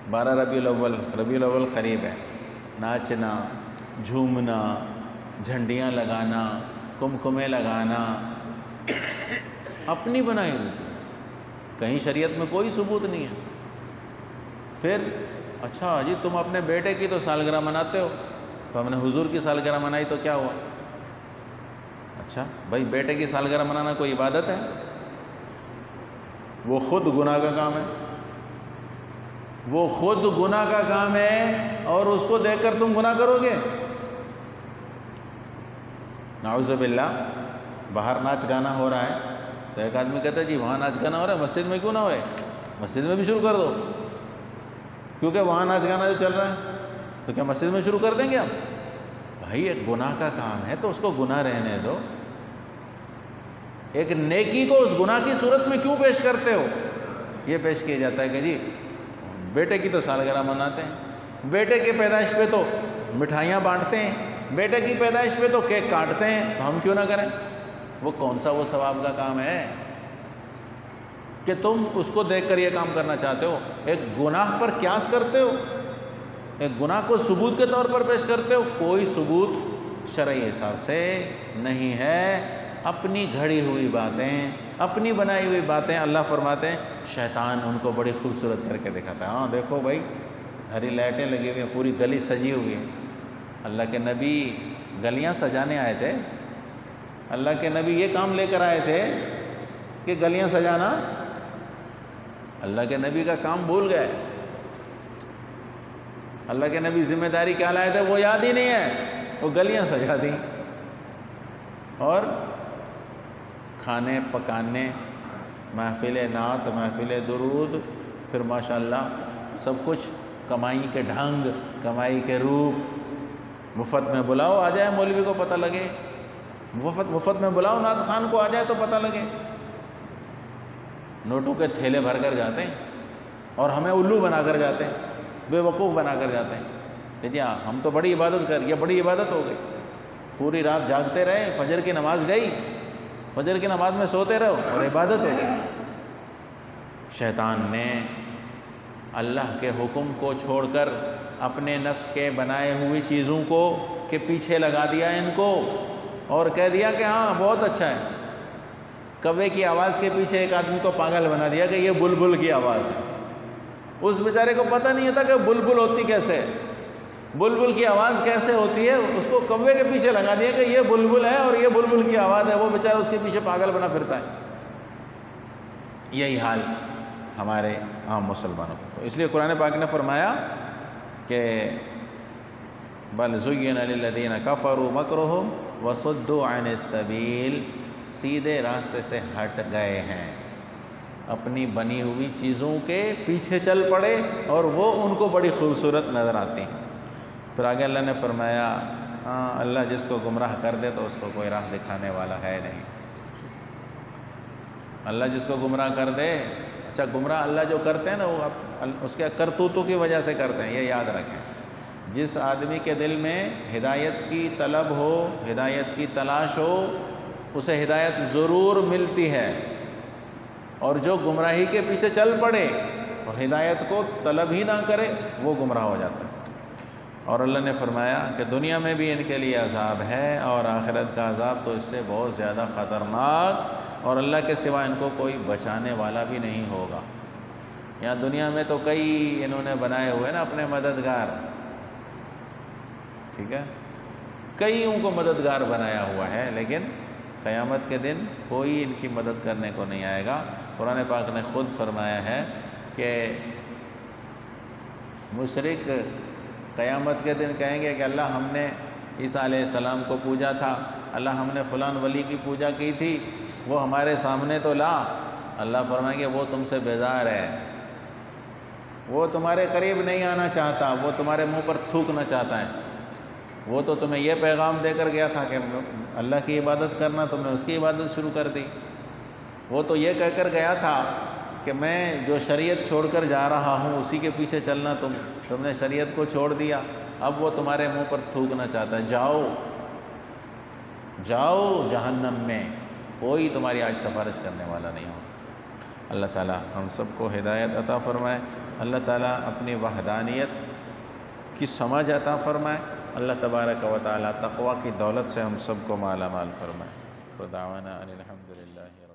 12 ربیع الاول قریب ہے، ناچنا، جھومنا، جھنڈیاں لگانا، کمکمے لگانا، اپنی بنائی ہوئی چیز، کہیں شریعت میں کوئی ثبوت نہیں ہے۔ پھر اچھا جی تم اپنے بیٹے کی تو سالگرہ مناتے ہو، تو ہم نے حضور کی سالگرہ منائی تو کیا ہوا؟ اچھا بھائی بیٹے کی سالگرہ منانا کوئی عبادت ہے؟ وہ خود گناہ کا کام ہے، وہ خود گناہ کا کام ہے، اور اس کو دیکھ کر تم گناہ کرو گے؟ نعوذ باللہ۔ باہر ناچ گانا ہو رہا ہے تو ایک آدمی کہتا ہے جی وہاں ناچ گانا ہو رہا ہے، مسجد میں کیوں نہ ہوئے؟ مسجد میں بھی شروع کر دو، کیونکہ وہاں ناچ گانا جو چل رہا ہے تو کیا مسجد میں شروع کر دیں گے ہم؟ بھائی ایک گناہ کا کام ہے تو اس کو گناہ رہنے دو، ایک نیکی کو اس گناہ کی صورت میں کیوں پیش کرتے ہو؟ یہ پیش کیا جاتا ہے کہ جی بیٹے کی تو سالگرہ مناتے ہیں، بیٹے کے پیدائش پہ تو مٹھائیاں بانٹتے ہیں، بیٹے کی پیدائش پہ تو کیک کاٹتے ہیں، تو ہم کیوں نہ کریں؟ وہ کون سا وہ ثواب کا کام ہے کہ تم اس کو دیکھ کر یہ کام کرنا چاہتے ہو؟ ایک گناہ پر قیاس کرتے ہو، ایک گناہ کو ثبوت کے طور پر پیش کرتے ہو، کوئی ثبوت شرعی حساب سے نہیں ہے۔ اپنی گھڑی ہوئی باتیں، اپنی بنائی ہوئی باتیں، اللہ فرماتے ہیں شیطان ان کو بڑی خوبصورت کر کے دکھاتا ہے۔ ہاں دیکھو بھائی ہری لائٹیں لگی ہوئی ہیں، پوری گلی سجی ہوئی ہے۔ اللہ کے نبی گلیاں سجانے آئے تھے، اللہ کے نبی یہ کام لے کر آئے تھے کہ گلیاں سجانا؟ اللہ کے نبی کا کام بھول گئے، اللہ کے نبی ذمہ داری کیا لائے تھے وہ یاد ہی نہیں ہے، وہ گلیاں سجا دیں اور کھانے پکانے، محفل نعت، محفل درود، پھر ماشاءاللہ سب کچھ کمائی کے ڈھنگ، کمائی کے روپ، مفت میں بلاؤ آ جائے مولوی کو پتہ لگے، مفت میں بلاؤ نعت خان کو آ جائے تو پتہ لگے۔ نوٹوں کے تھیلے بھر کر جاتے ہیں اور ہمیں الو بنا کر جاتے ہیں، بے وقوف بنا کر جاتے ہیں کہ جی ہم تو بڑی عبادت کر، یہ بڑی عبادت ہو گئی، پوری رات جاگتے رہے، فجر کی نماز گئی، فجر کی نماز میں سوتے رہو اور عبادت ہو گئی۔ شیطان نے اللہ کے حکم کو چھوڑ کر اپنے نفس کے بنائے ہوئی چیزوں کو کے پیچھے لگا دیا ان کو، اور کہہ دیا کہ ہاں بہت اچھا ہے۔ کوے کی آواز کے پیچھے ایک آدمی کو پاگل بنا دیا کہ یہ بلبل کی آواز ہے، اس بیچارے کو پتہ نہیں تھا کہ بلبل ہوتی کیسے ہے، بلبل کی آواز کیسے ہوتی ہے، اس کو کوے کے پیچھے لگا دیا کہ یہ بلبل ہے اور یہ بلبل کی آواز ہے، وہ بیچارہ اس کے پیچھے پاگل بنا پھرتا ہے۔ یہی حال ہمارے عام مسلمانوں کا، تو اس لیے قرآن پاک نے فرمایا کہ بل زین للذین کفروا مکرہم وصدوا عن السبیل، سیدھے راستے سے ہٹ گئے ہیں، اپنی بنی ہوئی چیزوں کے پیچھے چل پڑے اور وہ ان کو بڑی خوبصورت نظر آتی ہیں۔ پھر آگے اللہ نے فرمایا ہاں اللہ جس کو گمراہ کر دے تو اس کو کوئی راہ دکھانے والا ہے نہیں۔ اللہ جس کو گمراہ کر دے، اچھا گمراہ اللہ جو کرتے ہیں نا وہ اس کے کرتوتوں کی وجہ سے کرتے ہیں، یہ یاد رکھیں۔ جس آدمی کے دل میں ہدایت کی طلب ہو، ہدایت کی تلاش ہو، اسے ہدایت ضرور ملتی ہے، اور جو گمراہی کے پیچھے چل پڑے اور ہدایت کو طلب ہی نہ کرے وہ گمراہ ہو جاتا ہے۔ اور اللہ نے فرمایا کہ دنیا میں بھی ان کے لیے عذاب ہے اور آخرت کا عذاب تو اس سے بہت زیادہ خطرناک، اور اللہ کے سوا ان کو کوئی بچانے والا بھی نہیں ہوگا۔ یہاں دنیا میں تو کئی انہوں نے بنائے ہوئے نا اپنے مددگار، ٹھیک ہے، کئیوں کو مددگار بنایا ہوا ہے، لیکن قیامت کے دن کوئی ان کی مدد کرنے کو نہیں آئے گا۔ قرآن پاک نے خود فرمایا ہے کہ مشرک قیامت کے دن کہیں گے کہ اللہ ہم نے عیسیٰ علیہ السلام کو پوجا تھا، اللہ ہم نے فلان ولی کی پوجا کی تھی، وہ ہمارے سامنے تو لا۔ اللہ فرمائیں گے وہ تم سے بیزار ہے، وہ تمہارے قریب نہیں آنا چاہتا، وہ تمہارے منہ پر تھوکنا چاہتا ہے، وہ تو تمہیں یہ پیغام دے کر گیا تھا کہ اللہ کی عبادت کرنا، تم نے اس کی عبادت شروع کر دی، وہ تو یہ کہہ کر گیا تھا کہ میں جو شریعت چھوڑ کر جا رہا ہوں اسی کے پیچھے چلنا، تم نے شریعت کو چھوڑ دیا، اب وہ تمہارے منہ پر تھوکنا چاہتا ہے، جاؤ جاؤ جہنم میں، کوئی تمہاری آج سفارش کرنے والا نہیں ہو۔ اللہ تعالیٰ ہم سب کو ہدایت عطا فرمائے، اللہ تعالیٰ اپنی وحدانیت کی سمجھ عطا فرمائے، اللہ تبارک و تعالیٰ تقوی کی دولت سے ہم سب کو مالا مال فرمائے۔ دعوانا ان الحمدللہ۔